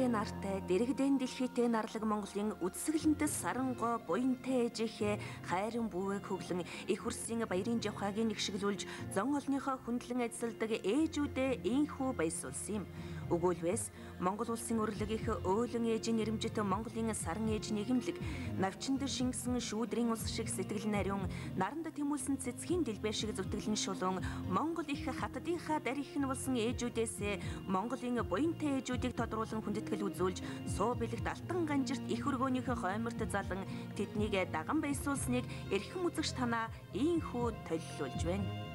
Монголын нартай дэрэгдэн дэлхийтэй нарлаг Монголын үдсгэлэнтэс сарангой буянтай ээжийнхээ хайрын бүвэг хөглөн их хүрсийн баярын жавхааг нэгшиглүүлж зон олныхоо хүндлэн ажилладаг ээжүүдээ ийхүү баясуулсан юм. Өгүүлбээс Монгол улсын өрлөгийнх өөлөн ээжийн нэрэмжит Монголын саран ээж нийгэмлэг навчинд шингэсэн шүүдрийн ус шиг сэтгэл нариун наранд тэмүүлсэн цэцгийн дэлбээ шиг зүтгэлэн шулуун Монгол их хатдынхаа дарих нь болсон ээжүүдээс Монголын буянтай ээжүүдийг тодруулан хүндэтгэл үзүүлж суу бэлэгт алтан ганжирт их өргөөнийхөө хойморт залан тэднийг даган баясуулсныг эрхэм үзэгч танаа ийхүү төлөвлөж байна.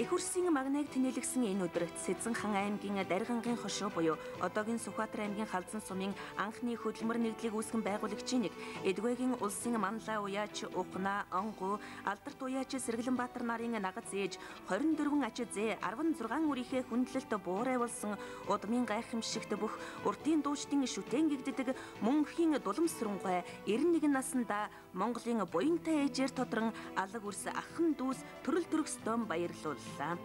Их хүрсийн магнайг тэнэлгсэн энэ өдөр Сэзэн хан аймгийн Даргангийн хошуу буюу одоогийн Сүхбаатар аймгийн Халзан сумын анхны хөдөлмөр нэгдлийг үүсгэн байгуулагчийн нэг Эдгэгийн улсын Манлай уяач Ухна Онгу Алдарт уяач Сэргэлэнбаатар нарын нагц ээж 24 ачзээ 16 үрийнхээ хүндлэлт буурай болсон удмын гайхамшигт бүх урдын дуучдын шүтэн гэгддэг мөнхийн дуламсрангой 91 наснда Монголын буянтай ээжээр тодрон алаг үрс ахын дүүс төрөл төрөстөн баярлууллаа.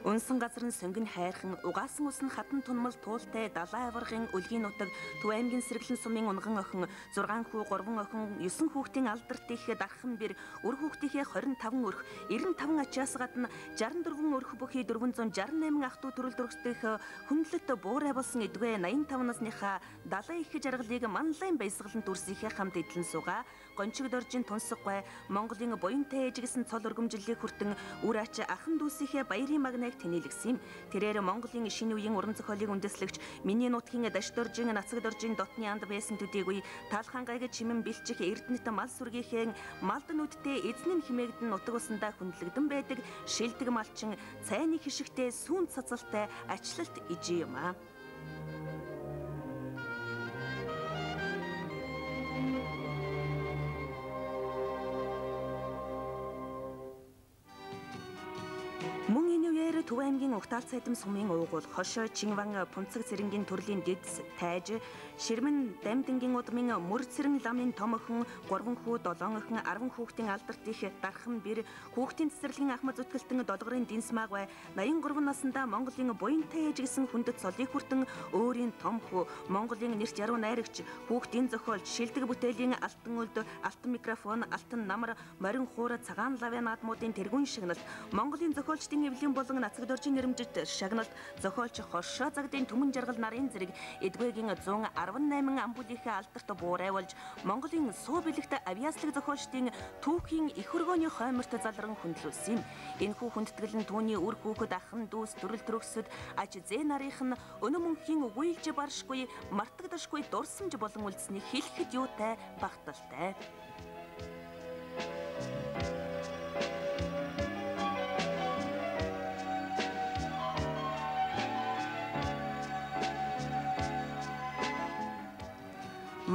Унсан газар нь сонгин хайрхан угаасан ус нь хатан тунмал туултай далай аваргын өлгийн нутаг Төв аймгийн Сэргэлэн сумын унган охин 6 хүү 3 охин 9 хүүхдийн алдарт их дархан бэр үр хүүхдийнхээ 25 өрх 95 ачаас гадна 64 өрх бүхий 468 ах トゥ төрөл төрөстөх хүндлэлт буурай болсон Эдгэ 85 насныхаа далай их жаргалыг манлайн баясгалан дүрсийнхээ хамт эдлэн суугаа гончиг доржин тунсггүй Монголын буянтай ээж гэсэн цол өргөмжлөлийг хүртэн үр ач ахын дүүсийнхээ баярын магнайг тэнэлгсэн. Тэрээр Монголын шинэ үеийн уран зохиолыг үндэслэгч миний нутгийн даш доржин нацаг доржин дотны анд байсан төдийгүй таалхан гайг чимэн бэлчих эрдэнэт мал сүргийнхээ малд нүдтэй эзэн нь химээгдэн нутаг усандаа хүндлэгдэн байдаг шилдэг малчин цайны хишигтэй сүүн цацалтай ачлалт ижи юм аа. Мөн энэ үеэр Төв аймгийн Угтаал цайдам сумын уугуул хошоо Чинван Пунцэг цэрэнгийн төрлийн дэдс тайж Ширмэн Дамдингийн удмын мөр цэрэн ламын том охин 3 хүү 7 охин 10 хүүхдийн алдарт их дархан бэр хүүхдийн цэцэрлэгийн ахмад зүтгэлтэн долгорын динсмаагвай 83 наснда Монголын буянтай ээж гэсэн хүндэт цолыг хүртэн өөрийн том хүү Монголын нэрч яруу найрагч хүүхдийн зохиолч шилдэг бүтээлийн алтан үлд алтан микрофон алтан намар морин хуур цагаан лавын наадмуудын тэргүүн шагналт Монголын зохиолчдын эвлэн болон нацаг доржин нэрэмжит шагналт зохиолч хошоо загдын түмэн жаргал нарын зэрэг Эдгэгийн 118 амбулийнхээ алдарт буурай болж Монголын суу бэлэгт авиаслаг зохиолчдын түүхийн их өргөөний хойморт залран хүндлүүлсэн юм. Энэхүү хүндэтгэл нь түүний үр хүүхэд ахын дүүс төрөл төрөсөд аж зээ нарийнх нь өнөө мөнхийн үгүйлж баршгүй мартагдашгүй дурсамж болон үлдсэнийг хэлэхэд юутай багталтай.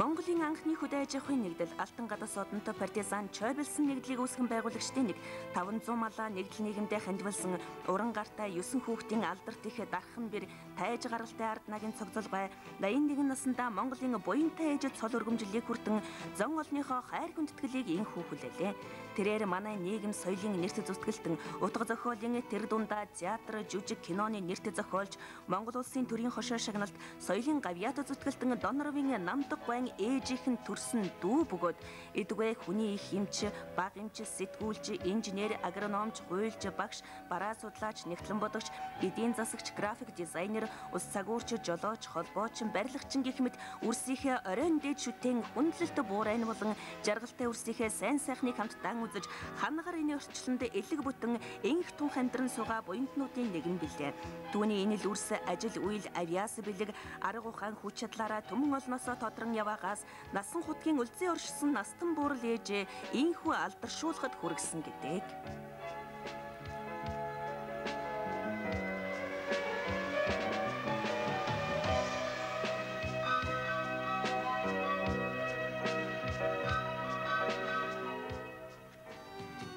Монголын анхны хөдөө аж ахуйн нэгдэл Алтан гадас одонтой партизан Чойбэлсэн нэгдлийг үүсгэн байгуулагчдын нэг 500 малаа нэгдэл нийгэмдээ хандивалсан уран гартай 9 хүүхдийн алдарт их дархан бэр тайж гаралтай ард нагийн цогцолгой 81 наснда Монголын буянтай ээж цол өргөмжлөлийг хүртэн зон олныхоо хайр хүндэтгэлийг инхүү хүлээлээ. Тэрээр манай нийгэм соёлын нэрт зүтгэлтэн утга зохиолын тэр дундаа театр, жүжиг, киноны нэрт зохиолж Монгол улсын төрийн хошоо шагналт соёлын гавьяат зүтгэлтэн Донноровын намдаг гуайн ээжийнхэн төрсөн дүү бөгөөд Эдгэ хүний их эмч, баг эмч, сэтгүүлч, инженер, агрономч, хуульч, багш, бараа судлаач, нэгтлэн бодогч, эдийн засагч, график дизайнер, ус цагуурч, жолооч, холбооч, барилгачин гэх мэт үрсийнхээ оройн дээд шүтэн хүндлэлт буурайн болон жаргалтай үрсийнхээ сайн сайхныг хамтдаа үзэж ханагаар энэ орчлонд элэг бүтэн энх тун хамтран суугаа буянтнуудын нэгэн билээ. Түүний энэ л үрс ажил үйл авиас бэлэг арга ухаан хүч чадлаараа түмэн олноосоо тодрон яваагаас насан хутгийн үлзий оршсон настан буурал ээжээ ийхүү алдаршуулахад хүргэсэн гэдэг.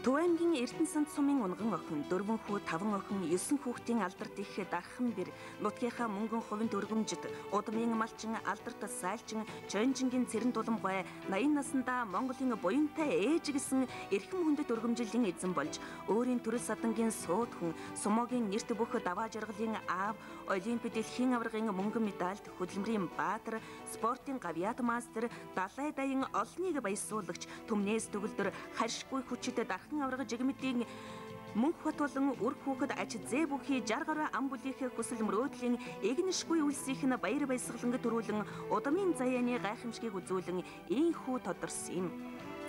Төв аймгийн Эрдэнэсанд сумын унган охин 4 хүү 5 охин 9 хүүхдийн алдарт их дархан бэр нутгийнхаа мөнгөн хувинд өргөмжид удмын малчин алдарт сайлчин чойнжингийн цэрэн дулам гой 80 наснда Монголын буянтай ээж гэсэн эрхэм хүндэт өргөмжилийн эзэн болж өөрийн төрөл садангийн сууд хүн сумогийн нэрт бүх даваа жаргалын аав олимпик дэлхийн аваргын мөнгөн медальт хөдөлмөрийн баатар спортын гавьяат мастер далай даян олныг баясуулагч түмнээс төгөлдөр харшгүй хүчтэй дархан аварга жигмэдийн мөнх бат болон үр хүүхэд аж зээ бүхий 60 гаруй ам бүлийнхээ хүсэл мөрөөдлийн эгнэшгүй үлсийнх нь баяр баясгаланг төрүүлэн удамын заяаны гайхамшгийг үзүүлэн ийхүү тодорсон юм.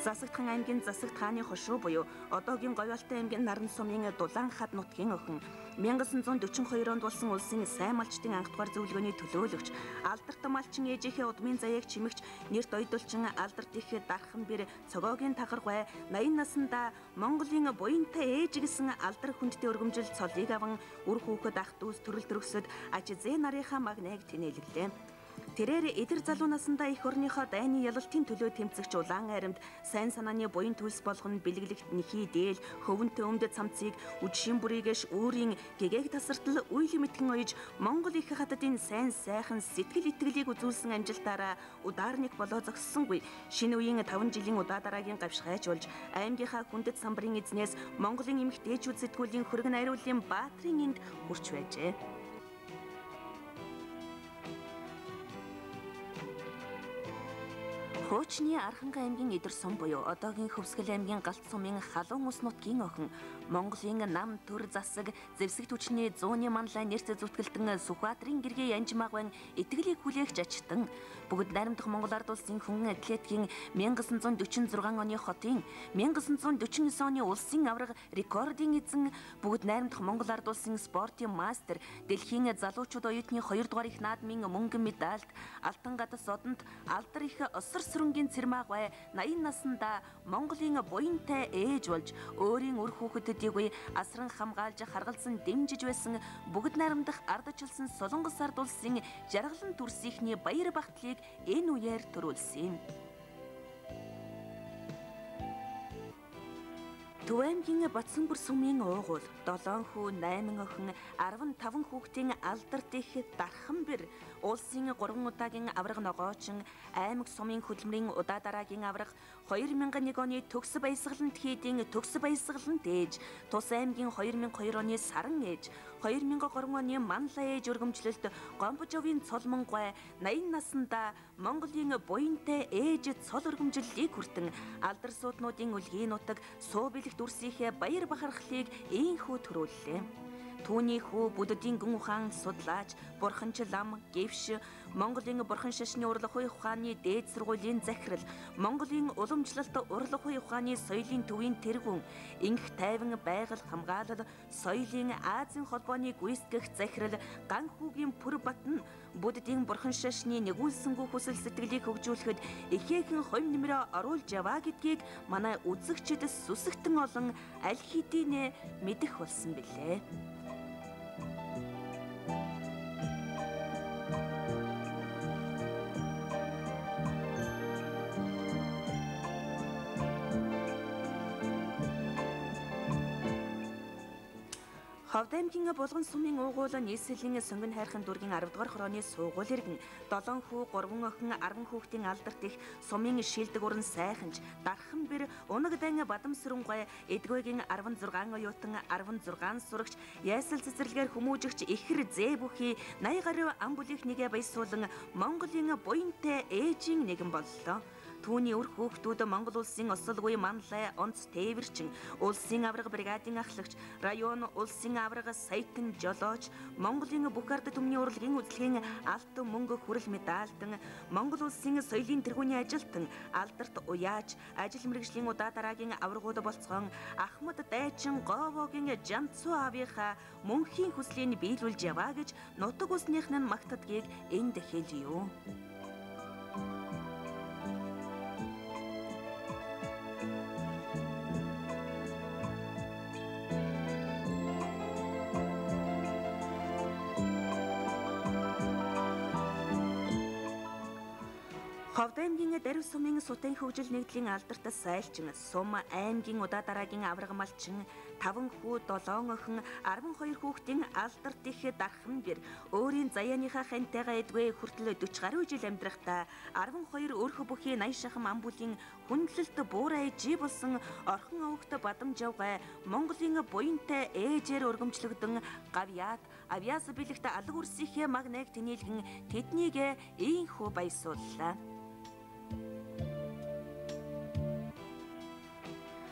Засагтхан аймгийн засагт хааны хошуу буюу одоогийн Говьалтай аймгийн Наран сумын Дулаан хад нутгийн охин 1942 онд болсон улсын сайн малчдын анх дугаар зөвлөгөөний төлөөлөгч алдарт малчин ээжийнхээ удмын заяаг чимэгч нэрт ойдолчин алдарт их дархан бэр цогоогийн тагаргай 80 наснда Монголын буянтай ээж гэсэн алдар хүндтэй өргөмжил цолыг аван үр хүүхэд ах дүүс төрөл төрөсөд аж зээ нарынхаа магнайг тэнээлглээ. Тэрээр эдэр залуу насандаа их орныхоо дайны ялалтын төлөө тэмцэгч улаан айрамд сайн санааны буян төлс болгон бэлгэлэгт нэхий дээл хөвөнтэй өмдөд цамцыг үдшийн бүрийгэш өөрийн гэгээг тасартал үйл мэдхэн ойж Монгол их хатадын сайн сайхан сэтгэл итгэлийг үзүүлсэн амжилтаараа удаарник болоо зогссонгүй шинэ үеийн 5 жилийн удаа дараагийн гавшгайч болж аймгийнхаа хүндэт самбарын эзнээс Монголын эмэгтэйчүүд сэтгүүлийн хөргөн найрууллын баатрын энд хүрч байжээ. Хуучны Архангай аймгийн Идэр сум буюу одоогийн Хөвсгөл аймгийн Галт сумын Халуун ус нутгийн охин Монголын нам төр засаг зэвсэгт хүчний 100-ны манлай нэрт зүтгэлтэн Сүхбаатарын гэргээ Янжмаагван итгэлийг хүлээгч ачтан бүгд найрамдах Монгол ард улсын хүн атлетикийн 1946 оны хотын 1949 оны улсын аварга рекордын эзэн бүгд найрамдах Монгол ард улсын спортын мастер дэлхийн залуучууд оюутны 2 дугаар их наадмын мөнгөн медальт алтан гадас одонд алдар их осор сүрэнгийн цэрмаагвай 80 наснда Монголын буянтай ээж болж өөрийн үр хүүхэдүүдийг асран хамгаалж харгалзан дэмжиж байсан бүгд найрамдах ардчилсан Солонгос ард улсын жаргалан дүрсийнхний баяр багтлыг энэ үеэр төрүүлсэн юм. Төв аймгийн Батсанбөр сумын уугуул 7 хүү 8 охин 15 хүүхдийн алдарт их дархан бэр улсын 3 удаагийн аварга ногоочин аймаг сумын хөдөлмөрийн удаа дараагийн аварга 2001 оны төгс баясгалант хийдийн төгс баясгалант ээж тус аймгийн 2002 оны саран ээж 2003 оны манлай ээж өргөмжлөлт Гомбожовын цолмонгой 80 наснда Монголын буянтай ээж цол өргөмжлөлийг хүртэн алдар сууднуудын үлгийн нутаг суу бэлэг дүрсийнхээ баяр бахархлыг ийхүү төрүүллээ. Түүний хүү бүддийн гүн ухаан судлаач, бурханч лам, гэвш, Монголын бурхан шашны урлах хуй ухааны дээд сургуулийн захирал, Монголын уламжлалт урлах хуй ухааны соёлын төвийн тэргүүн, инх тайван байгаль хамгаалал, соёлын Азийн холбооны гүйцэтгэх захирал, ган хүүгийн пүр батн, бүддийн бурхан шашны нэгүүлсэнгүү хүсэл сэтгэлийг хөгжүүлэхэд ихээхэн хувь нэмрээ оруулж яваа гэдгийг манай үзэгчид сүсэгтэн олон аль хэдийнэ мэдэх болсон билээ. Ховд аймгийн Булган сумын уугуул нийслэлийн сонгон хайрхан дүүргийн 10 дугаар хорооны суугуул иргэн 7 хүү 3 охин 10 хүүхдийн алдарт их сумын шилдэг уран сайханч дархан бэр унагдан бадам сүрэнгой эдгөөгийн 16 оюутан 16 сурагч ясал цэцэрлэгээр хүмүүжигч ихэр зээ бүхий 80 гаруй ам бүлийнх нэгэ баясуулан Монголын буянтай ээжийн нэгэн боллоо. Түүний үр хүүхдүүд Монгол улсын осолгүй манлай онц тээвэрчин, улсын аварга бригадын ахлагч, район улсын аварга саятан жолооч, Монголын бүх ард түмний урлагийн үзлэгийн алтан мөнгө хүрэл медальтан, Монгол улсын соёлын тэргүүний ажилтан, алдарт уяач, ажил мэргэжлийн удаа дараагийн аваргууд болцгоон Ахмад дайчин Говогийн Жанцуу аавынхаа мөнхийн хүслийг биелүүлж яваа гэж нутаг усныхны магтадгийг энд хэлье юу. Ховд аймгийн Дарив сумын Сутын хөгжил нэгдлийн алдартай сайлчин, Сум аймгийн удаа дараагийн авраг малчин, 5 хүү 7 охин 12 хүүхдийн алдарт их дархан бэр өөрийн заяаныхаа хантайгаа эдвэ хүртэл 40 гаруй жил амьдрахдаа 12 өөрхө бүхий 80 шахан амбүлийн хүндлэлт буурай жи болсон орхон овогт бадамжавгай Монголын буянтай ээжээр өргөмжлөгдөн гавьяат авьяас бэлэгт алга үрсийнхээ магнайг тэнээлгэн тэднийг ийхүү баясууллаа.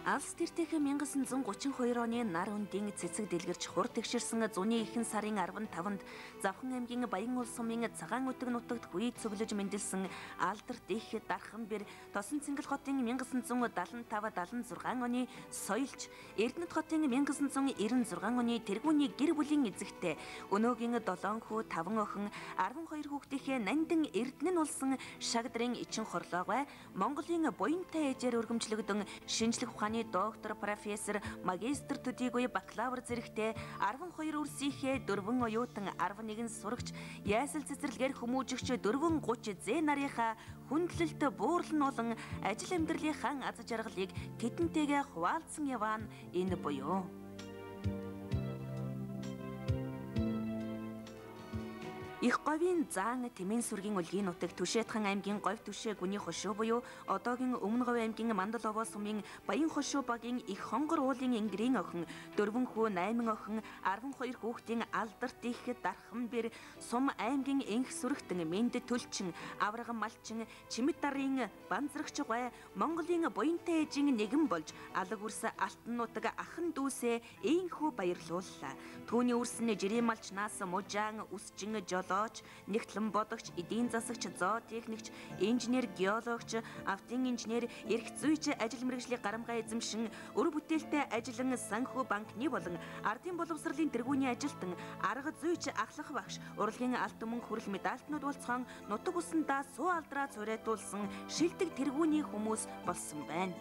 Алс тэртех 1932 оны нар үндийн цэцэг дэлгэрч хур тэгшэрсэн зуны ихэнх сарын 15-нд Завхан аймгийн Баян улс сумын цагаан өтөг нутагт хүй цөглөж мэндэлсэн алдарт их дархан бэр Тосон Цэнгэл хотын 1975-76 оны соёлч, Эрдэнэт хотын 1996 оны тэргүүний гэр бүлийн эзэгтэй өнөөгийн 7 хүү 5 охин 12 хүүхдийнхээ нандин Эрдэнэн улсын шагдрын ичин хорлоогой Монголын буянтай ээжээр өргөмжлөгдөн шинжлэх ухааны доктор, профессор, магистр төдийгүй бакалавр зэрэгтэй 12 үрсийнхээ 4 оюутан 11 сурагч, ясал цэцэрлэгээр хүмүүжигч 430 зэ нарынхаа хүндлэлт буурлан болон ажил амьдралынхаа аз жаргалыг тэдэнтэйгээ хуваалцсан яваан энэ буюу. Их говийн заан Тэмэн сүргийн үлгийн нутаг Түшээтхан аймгийн говь түшээ гүний хошуу буюу одоогийн Өмнө Говь аймгийн Мандаловоо сумын Баян хошуу багийн их хонгор уулын ингэрийн охин 4 хүү 8 охин 12 хүүхдийн алдарт их дархан бэр Сум аймгийн энх сүрэгтэн Мэнд төлчин авраган малчин Чимэт дарын банзрагч гой Монголын буянтай ээжийн нэгэн болж алга үрс алтан нутаг ахан дүүсээ ийхүү баярлууллаа. Түүний үрсэн жирийн малчнаас мужаан үсчин нэгтлэн бодогч, эдийн засагч, зоо техникч, инженер, геологч, автын инженер, эрх зүйч ажил мэргэжлийн гарамгай эзэмшин, өр бүтээлтэй ажиллан санхүү банкны болон ардын боловсролын тэргүүний ажилтан, арга зүйч, ахлах багш, урлагийн алтан мөнх хүрэл медальтнууд болцоон нутаг усандаа суу алдраа цорайтуулсан шилдэг тэргүүний хүмүүс болсон байна.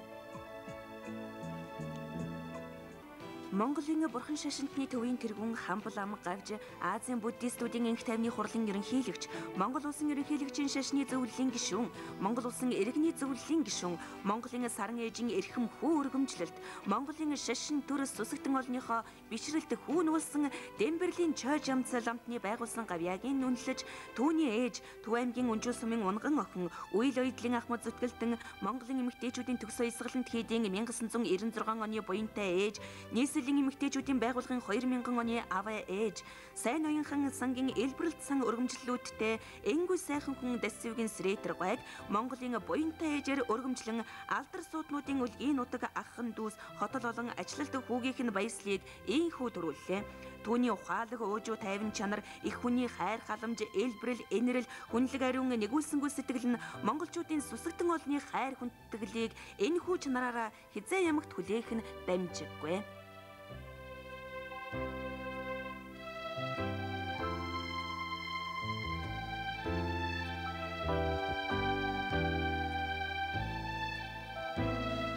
Монголын бурхан шашинтны төвийн тэргүүн Хамбал ам гавж Азийн буддистуудын энх тайвны хурлын ерөнхийлөгч, Монгол улсын ерөнхийлөгчийн шашны зөвлөлийн гишүүн, Монгол улсын иргэний зөвлөлийн гишүүн, Монголын саран ээжийн эрхэм хүү өргөмжлөлт, Монголын шашин төрөс сүсэгтэн олныхоо бишрэлт хүүнүүлсэн Дэмбэрлийн чойж амц ламтны байгуулсан гавьяагийн нүнлэж түүний ээж Төв аймгийн Үнжил сумын унган охин үйл ойдлын ахмад зүтгэлтэн Монголын эмэгтэйчүүдийн төгсөө эсгэлэнт хийдийн 1996 оны буянтай ээж нийслэлийн эмэгтэйчүүдийн байгууллагын 2000 оны ав ээж сайн ноёнхан сангийн элбэрэлт сан өргөмжлөлүүдтэй энгүй сайхан хүн дэсвгийн Сретер гойг Монголын буянтай ээжээр өргөмжлөн алдар сууднуудын үлгийн нутаг ахын дүүс хотол болон ажилалт хүүгийнх нь баяслыг ийхүү төрүүллээ. Түүний ухаалаг уужуу тайван чанар, их хүний хайр халамж, элбэрэл, энэрэл, хүнлэг ариун нэгүүлсэнгүй сэтгэл нь монголчуудын сүсэгтэн олны хайр хүндэтгэлийг энэхүү чанараараа хизээ ямагт хүлээх нь дамжиггүй.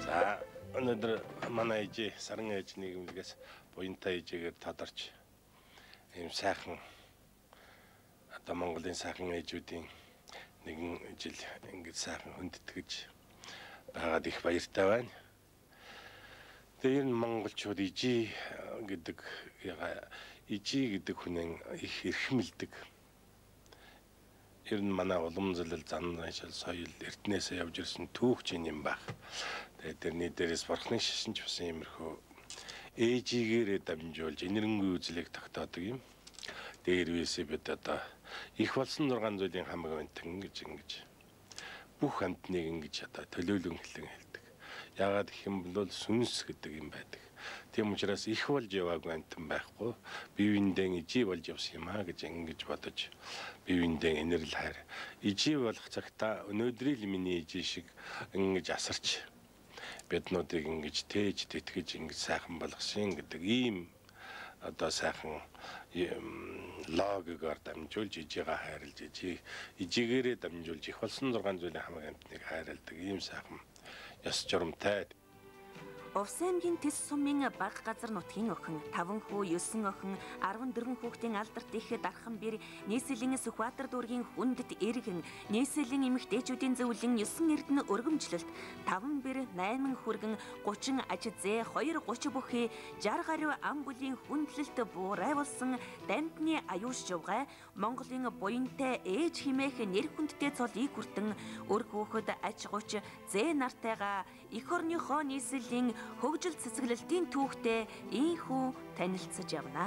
За өнөөдөр манай ээж саран ээж нийгэмлэгээс буянтай ээжээр тодорч ийм сайхан одоо Монголын сайхан ээжүүдийн нэгэн жил ингэж сайхан хүндэтгэж байгаад их баяртай байна. Тэр нь монголчууд ижи гэдэг хүнэн их эрхэмлдэг. Ер нь манай уламжлал заншил соёл эрдэнэсээ явж ирсэн түүхчийн юм байх. Тэгээд тэрний дээрээс бурхны шашинч басан иймэрхүү ээжигээрээ дамжуулж энэрэнгүй үзлийг тогтоодог юм. Дээр үесээ бид одоо их болсон 6 зүйлийн хамаг бантан ингэж бүх хамтныг ингэж одоо төлөөлөн хэлдэг. Яагаад гэх юм бол сүнс гэдэг юм байдаг. Тийм учраас их болж яваагүй амтан байхгүй. Бивэндээ ижи болж явсан юм аа гэж ингэж бодож бивэндээ энерл хайр. Ижи болох цагта өнөөдрийн миний ижи шиг ингэж асарч биднуудыг ингэж тээж тэтгэж ингэж сайхан болгосон гэдэг ийм одоо сайхан логикоор дамжуулж ижигээ хайрлж ижигээрээ дамжуулж их болсон 6 зүйлийн хамаг амтныг хайрладаг ийм сайхан ёс журамтай. Увс аймгийн Тэс сумын баг газар нутгийн охин 5 хүү 9 охин 14 хүүхдийн алдарт их дархан бэр нийслэлийн Сүхбаатар дүүргийн хүндэт иргэн нийслэлийн эмэгтэйчүүдийн зөвлөн 9 эрдэнэ өргөмжлөлт 5 бэр 8 хүргэн 30 аж зээ 2 30 бүхий 60 гаруй ам бүлийн хүндлэлт буурай болсон дамтны аюул шивгай Монголын буянтай ээж химээх нэр хүндтэй цолыг хүртэн өр хүүхэд аж гуч зээ нартайгаа эх орныхоо нийслэлийн хөгжил цэцгэлэлтийн түүхтэй ийхүү танилцж явна.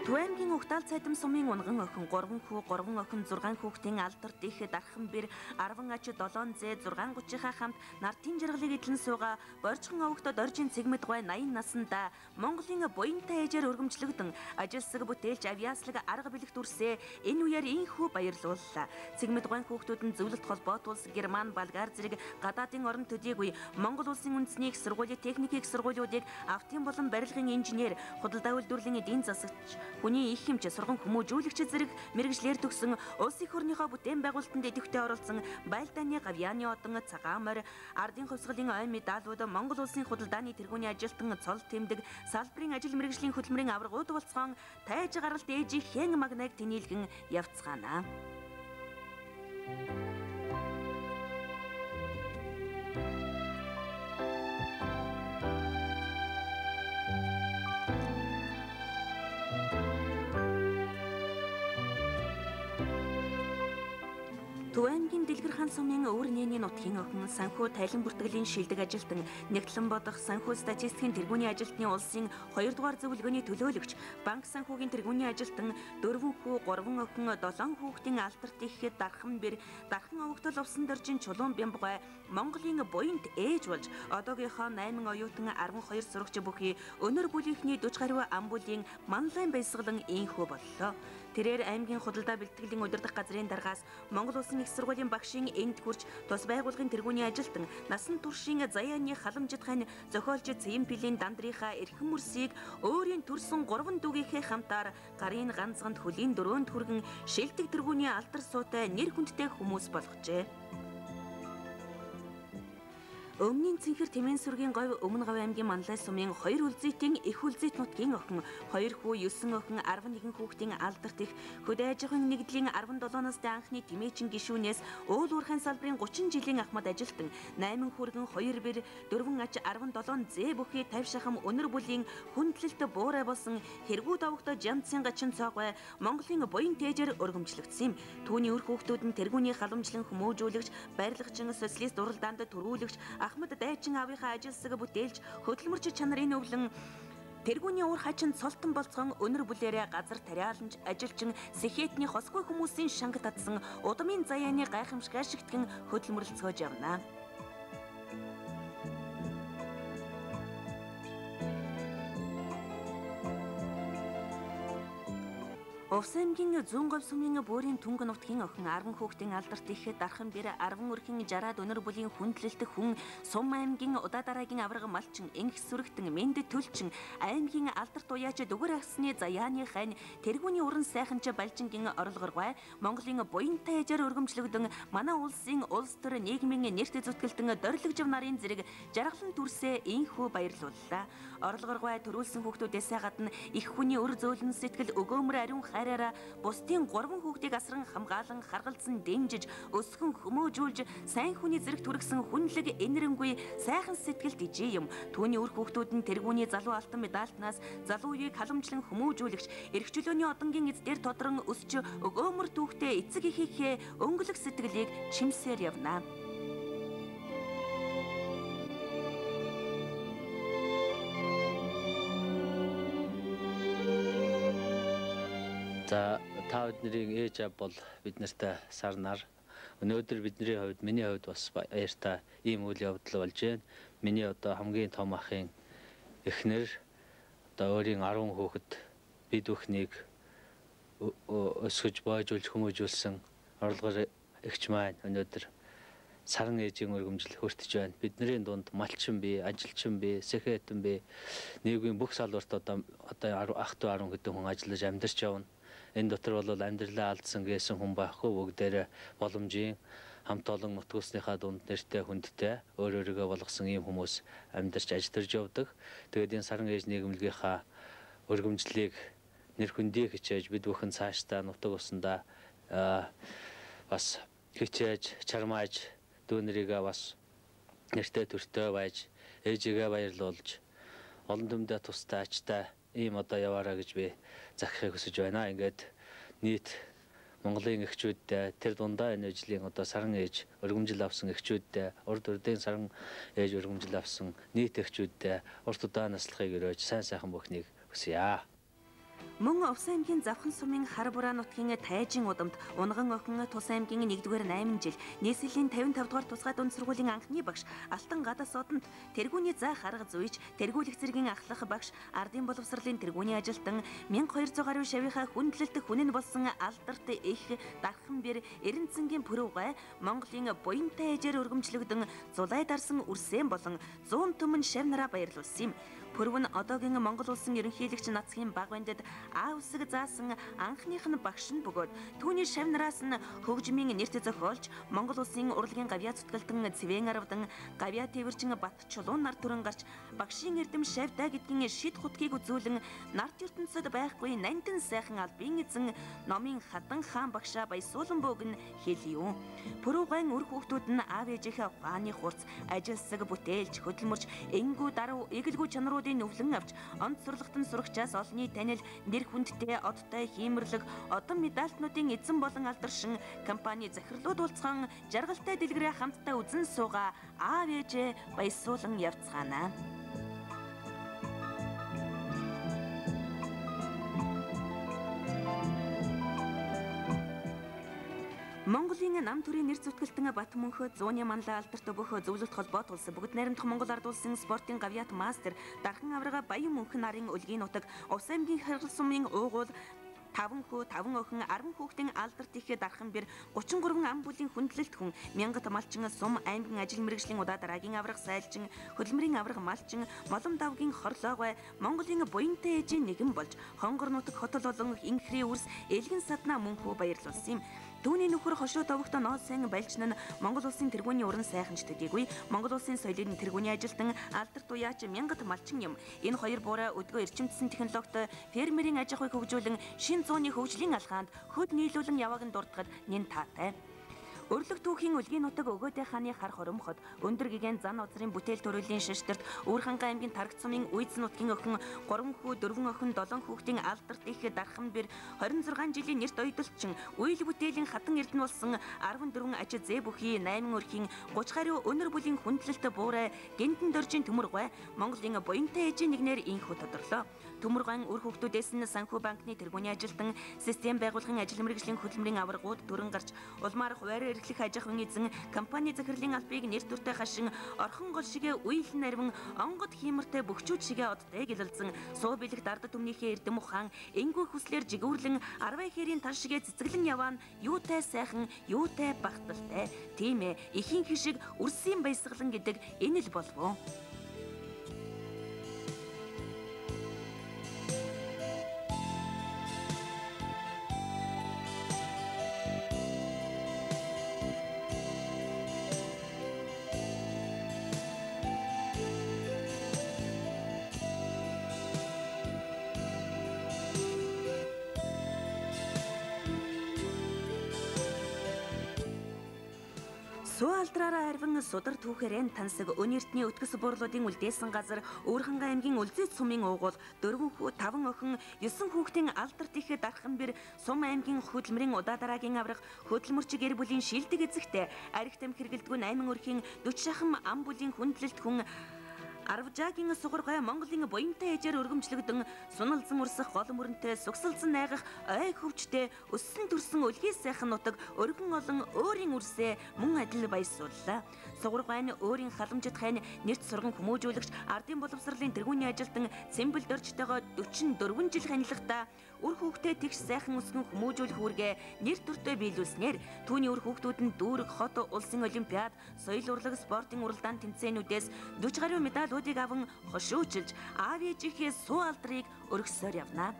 Түэмгийн Угтаал цайдам сумын унган охин 3 хүү 3 охин 6 хүүхдийн алдарт их дархан бэр 10 аж 7 зээ 630-ийнхаа хамт нартын жаргалыг эдлэн сууга борчхон овогтод оржин цэгмэд гой 80 наснда Монголын буянтай ээжээр өргөмжлөгдөн ажилсаг бүтээлч авьяаслаг арга бэлэгт үрсээ энэ үеэр ийхүү баярлууллаа. Цэгмэд гойн хүүхдүүд нь зөвлөлт холбоот улс Герман, Болгар зэрэг гадаадын орон төдийгүй Монгол улсын үндэсний их сургуулийн техникийн сургуулиудыг автын болон барилгын инженер, худалдаа үйлдвэрлэлийн эдийн засагч хүний их хэмжээ сурган хүмүүжүүлэгч зэрэг мэрэгжлэр төгсөн улс их орныхоо бүтээн байгуулалтанд идэвхтэй оролцсон байлдааны гавьяаны одон цагаан морь ардын хувьсгалын ой медалууд Монгол улсын худалдааны тэргүүний ажилтан цол тэмдэг салбарын ажил мэрэгжлийн хөтөлмөрийн аваргууд болцгоон тайж гаралт ээжийн хэн магнайг тэнийлгэн явцгаана. Түэмгийн Дэлгэр хаан сумын өвөр нээний нутгийн охин санхүү тайлан бүртгэлийн шилдэг ажилтан нэгтлэн бодох санхүү статистикийн тэргүүний ажилтны улсын 2 дугаар зөвлөгөөний төлөөлөгч банк санхүүгийн тэргүүний ажилтан 4 хүү 3 охин 7 хүүхдийн алдарт ихэд дархан бэр дархан овогтол увсан доржин чулуун бямбгай Монголын буянт ээж болж одоогийнхоо 8 оюутан 12 сурагч бүхий өнөр бүлийнхний 40 гаруй ам бүлийн манлайн баясгалан ийхүү боллоо. Тэрээр аймгийн худалдаа бэлтгэлийн удирдах газрын даргаас Монгол улсын их сургуулийн багшийн энд хүрч тус байгууллагын тэргүүний ажилтан насан туршийн заяаны халамжид хань зохиолч Цэм Пилийн дандрынхаа эрхэм мөрсийг өөрийн төрсөн 3 дүүгийнхээ хамтаар гарын ганцганд хөлийн 4-нд хүргэн шилдэг тэргүүний алдар суутай нэр хүндтэй хүмүүс болгожээ. Өмнгийн цэнхэр Тэмэн сүргийн говь Өмнө Говь аймгийн Манлай сумын 2 үлзийтийн их үлзийт нутгийн охин 2 хүү 9 охин 11 хүүхдийн алдарт их хөдөө аж ахуйн нэгдлийн 17 настай анхны Тэмээчин гишүүнээс уул уурхайн салбарын 30 жилийн ахмад ажилтан 8 хүргэн 2 бэр 4 аж 17 зээ бүхий 50 шахам өнөр бүлийн хүндлэлт буурай болсон хэрэгүүд овогтой Жамцын гачин цоогой Монголын буян тээжээр өргөмжлөгдсөн юм. Түүний өр хүүхдүүд нь тэргүүний халамжлан хүмүүжүүлэгч, барилгачин, социалист уралдаанд төрүүлэгч Ахмад дайчин аавынхаа ажилсаг бүтээлч хөдөлмөрч чанарын өвлөн тэргүүний уур хачин цолтон болцгон өнөр бүлээрээ газар тариаланж ажилчин сэхэтний хосгүй хүмүүсийн шанг татсан удмын заяаны гайхамшиг ашигтгэн хөдөлмөрлцгөөж явна. Увс аймгийн Зүүн Говь сумын Бөөрийн Түнг нутгийн охин 10 хүүхдийн алдарт ихэд дархан бэр 10 өрхийн 60-аад өнөр бүлийн хүндлэлт хүн Сум аймгийн Удаа дараагийн авраг малчин Инх сүрэгтэн Мэнд төлчин аймгийн алдарт уяач Дүгэр агсны заяаны хань тэргүүний уран сайханч Балжингийн орлогоргой Монголын буянтай ээжээр өргөмжлөгдөн манай улсын улс төр нийгмийн нэрт зүтгэлтэн дорилгожив нарын зэрэг жаргалан дүрсээ ийхүү баярлууллаа. Орлогоргой төрүүлсэн хүүхдүүдээс гадна их хүний өр зөөлөн сэтгэл өгөөмөр ариун хараараа бусдын 3 хүүхдийг асран хамгаалan харгалзан дэмжиж өсгөн хүмүүжүүлж сайн хүний зэрэг түргсэн хүнлэг энэрэнгүй сайхан сэтгэлд ижээ юм. Түүний өр хүүхдүүд нь тэргүүний залуу алтан медальтнаас залуу үеийг халамжлан хүмүүжүүлэгч эрх чөлөөний одонгийн эздээр тодрон өсч өгөөмөр түүхтэй эцэг эхийнхээ өнгөлөг сэтгэлийг чимсээр явна. За та бидний ээж аав бол бид нартай сар нар өнөөдөр бидний хувьд миний хувьд бас баяртай ийм үйл явдал болж байна. Миний одоо хамгийн том ахын эхнэр одоо өөрийн 10 хүүхэд бид бүхнийг өсгөж бойжуулж хүмүүжүүлсэн орлогоор эгч маань өнөөдөр саран ээжийн өргөмжил хүртэж байна. Бидний дунд малчин бий, ажилчин бий, сэхэтэн бий, нийгмийн бүх салбарт одоо ах トゥ 10 гэдэг хүн ажиллаж амьдарч явна. Энэ дотор бол амьдралаа алдсан гэсэн хүн байхгүй бүгдээрээ боломжийн хамт олон нутгуусныхаа дунд нэртэй хүндтэй өөр өөрийгөө болгосон ийм хүмүүс амьдарч ажиллаж явдаг. Тэгээд энэ саран ээж нийгэмлэгийнхаа өргөмжлөлийг нэр хүндийг хичээж бид бүхэн цаашдаа нутаг усандаа бас хичээж чармааж дүүнэрийгээ бас нэртэй төртөө байж ээжигээ баярлуулж олон дүмдээ тустай ачтай ийм одоо яваараа гэж би захихыг хүсэж байна. Ингээд нийт Монголын эхчүүдтэй тэр дундаа энэ ажлын одоо саран ээж өргөмжил авсан эхчүүдтэй урд урдын саран ээж өргөмжил авсан нийт эхчүүдтэй урт удаа наслахыг өрөөж сайн сайхан бүхнийг хүсье. Мөн Увс аймгийн Завхан сумын Хар бураа нутгийн Тайжин удамд Унган охин Тус аймгийн 1-р 8 жил нийслэлийн 55 дугаар тусгай дунд сургуулийн анхны багш Алтан Гадас одонд тэргүүний заах арга зүйч тэргүүлэх зэргийн ахлах багш ардын боловсролын тэргүүний ажилтан 1200 гаруй шавийнхаа хүндлэлт хүнэн болсон алдарт их Дарханбэр Эренцэнгийн пүрэвгай Монголын буянтай ээжээр өргөмжлөгдөн зулай дарсан үрсэн болон 100 түмэн шав нараа баярлуулсан юм. Пүрэв нь одоогийн Монгол улсын ерөнхийлөгч Нацгийн баг бандэд аавсаг заасан анхных нь багш нь бөгөөд түүний шав нараас нь хөгжмийн нэрт зохиолж Монгол улсын урлагийн гавьяа зүтгэлтэн Цэвэн Аравдан гавьяа тээвэрчин Бат Чулуун нар түрэн гарч багшийн эрдэм шавдаа гэдгийн шид хутгийг үзүүлэн нарт ертөнцид байхгүй нандин сайхан албын эзэн номын Хадан хаан багшаа баясуулан бөөгн хэлье. Пүрэвгайн үр хүүхдүүд нь аав ээжийнхээ ухааны хурц ажилсаг бүтээлч хөдөлмөрч энгүү даруй эгэлгүй чанаруудын нүвлэн авч онц сурлагтан сурагчаас олонний танил нэр хүндтэй одтой хиймэрлэг одон медальтнуудын эзэн болон алдаршин компани захирлууд уулзсан жаргалтай дэлгэрээ хамтдаа үзэн суугаа аав ээжээ баясуулан явцгаана. Монголын нам төрийн нэр зүтгэлтэн Бат мөнхөө зууны манлаа алдарт бөхөө зөвлөлт холбоо тулсан бүгд найрамдах Монгол ард улсын спортын гавьяат мастер Дархан аврага Баян мөнх нарын өлгийн нутаг Увс аймгийн Харгал сумын уугуул 5 хүү 5 охин 10 хүүхдийн алдарт их Дарханбэр 33 ам бүлийн хүндлэлт хүн мянгат малчин сум аймгийн ажил мэргэжлийн удаа дараагийн авраг сайлчин хөдөлмөрийн авраг малчин молом давгийн хорлоогой Монголын буянтай ээжийн нэгэн болж хонгор нутаг хотол болон инхрийн үрс элгэн саднаа мөнхөө баярлуулсан юм. Түүний нөхөр хошуу товогтой ноо сайн байлчин нь Монгол улсын тэргүүний уран сайханч төдийгүй Монгол улсын соёлын тэргүүний ажилтан алдарт уяач мянгат малчин юм. Энэ хоёр буурай өдгөө эрчимдсэн технологитой фермерийн аж ахуйг хөгжүүлэн шин зууны хөгжлийн алхаанд хөд нийлүүлэн явааг нь дурдахад нэн таатай. Өрлөг түүхийн өлгийн нутаг өгөөдэй хааны хар хоромхот өндөр гигэн зан узрын бүтээл төрөлийн шиштерт Үүрхангай аймгийн Таргц сумын Үйц нутгийн охин 3 хүү 4 охин 7 хүүхдийн алдарт их Дарханбэр 26 жилийн нэрт ойдолчин үйл бүтээлийн хатан эрдэнэ болсон 14 аж зэ бүхий 8 өрхийн 30 гаруй өнөр бүлийн хүндлэлт буурай гинтэн дөржин төмөргой Монголын буянтай ээжийн нэгнээр инхүү тодорлоо. Төмөргойн үр хүүхдүүдээс нь санхүү банкны тэргүүний ажилтан систем байгууллагын ажил мэргэжлийн хөдөлмөрийн аваргууд төрөн гарч улмаар хуваарь эрхлэх аж ахуйн эзэн компани захирлын албыг нэр төртэй хашин орхон гол шигээ үйл нарвин онгод хиймэртэй бөхчүүд шигээ одтой гэлэлцэн суу бэлэг дард төмнийхээ эрдэм ухаан энгүү хүслэр жигүүрлэн 10 хэрийн тал шигээ цэцгэлэн яваан юутай сайхан юутай багталтай тийм ээ ихийн хишиг үрсийн баясгалан гэдэг энэ л болов. Суу алдраараа арвин судар түүхэрэн тансаг өнөртний өтгөс буурлуудын үлдээсэн газар Үүрхангай аймгийн Үлзий сумын уугуул 4 хүү 5 охин 9 хүүхдийн алдарт их Дарханбэр сум аймгийн хөдөлмөрийн удаа дараагийн аврах хөдөлмөрч гэр бүлийн шилдэг эзэгтэй аригт амх хэрэгэлдэггүй 8 өрхийн 40 шахам ам бүлийн хүндлэлт хүн Арвжаагийн сугаргай Монголын буянтай ээжээр өргөмжлөгдөн суналзан урсах гол мөрөнтэй сугсалзан найгах ой хөвчтэй өссөн төрсөн өлгий сайхан нутаг өргөн олон өөрийн үрсээ мөн адил баясууллаа. Сугаргай нь өөрийн халамжит хань нэрт сурган хүмүүжүүлэгч ардын боловсролын тэргүүний ажилтан Цэмбэл дөржтэйгоо 44 жил ханилгахдаа үр хүүхдээ тэгш сайхан өсгөн хүмүүжүүлэх үүргээ нэр төртөө биелүүлснээр түүний үр хүүхдүүд нь дүүрэг хот улсын олимпиад соёл урлаг спортын уралдаан тэмцээнүүдээс 40 гаруй медалуудыг аван хошуучилж аав ээжийнхээ суу алдрыг өргөсөөр явнаа.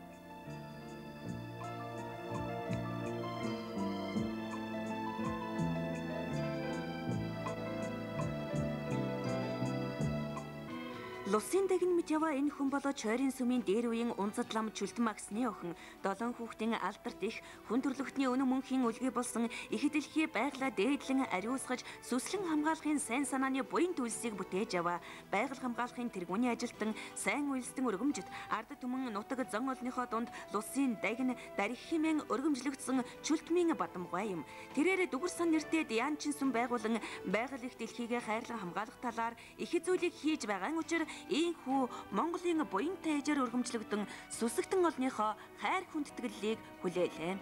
Лусын дэгэн мэт яваа энэ хүн болоо чойрын сүмийн дээр үеийн унцад лам чүлтэн магсны охин 7 хүүхдийн алдарт их хүн төрлөختний өнөө мөнхийн үлгий болсон их дэлхий байглаа дээдлэн ариусгаж сүслэн хамгаалахын сайн санааны буян төлсийг бүтээж яваа. Байгаль хамгаалахын тэргүүний ажилтан сайн үйлсдэн өргөмжит ард түмэн нутаг зон олныхоо дунд лусын дэгэн дарих хэмээн өргөмжлөгдсөн чүлтмийн бадамгай юм. Тэрээр дүгэр сан нэртэй Янчин сүм байгуулан байгаль их дэлхийг хайрлан хамгаалах талаар их зүйлийг хийж байгаа учраас ийхүү Монголын буянтай ээжээр өргөмжлөгдөн сүсэгтэн олныхоо хайр хүндэтгэлийг хүлээлээ.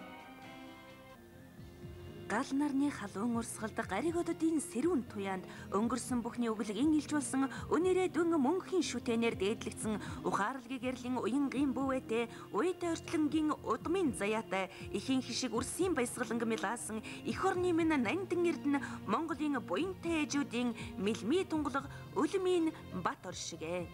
Гал нарны халуун урсгалд гариг ододын сэрүүн туяанд өнгөрсөн бүхний өглөгийн илжүүлсэн өнөрөө дүн мөнхийн шүтэнээр дээдлэгдсэн ухаарлыг гэрлийн уянгын бүүвэтэй уйд ортлонгийн удмын заяатай ихийн хишиг үрсийн баясгаланг мэлаасан эх орны минь нандин эрдэнэ Монголын буянтай ээжүүдийн мэлми тунгалаг өлмийн бат оршигэ.